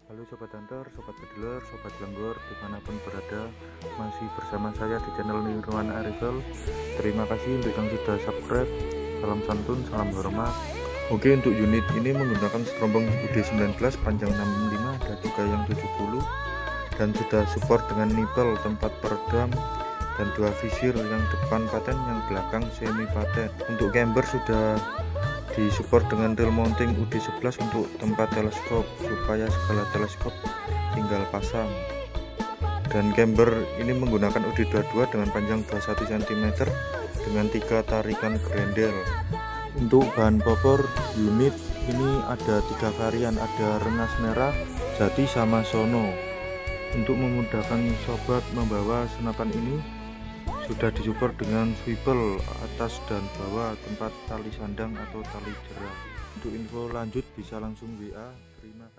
Halo Sobat Hunter, Sobat Pedeler, Sobat Lenggor, dimanapun berada, masih bersama saya di channel Nirwan Arifel. Terima kasih untuk yang sudah subscribe. Salam santun, salam hormat. Oke, untuk unit ini menggunakan strombong UD19 panjang 65 dan juga yang 70, dan sudah support dengan nipel tempat peredam dan dua visir, yang depan paten, yang belakang semi paten. Untuk camber sudah disupport dengan reel mounting UD11 untuk tempat teleskop, supaya segala teleskop tinggal pasang. Dan camber ini menggunakan UD22 dengan panjang 21 cm dengan 3 tarikan grendel. Untuk bahan popor unit ini ada 3 varian, ada rengas merah, jati, sama sono. Untuk memudahkan sobat membawa senapan ini sudah disupport dengan swivel atas dan bawah tempat tali sandang atau tali jerat. Untuk info lanjut bisa langsung WA. Terima kasih.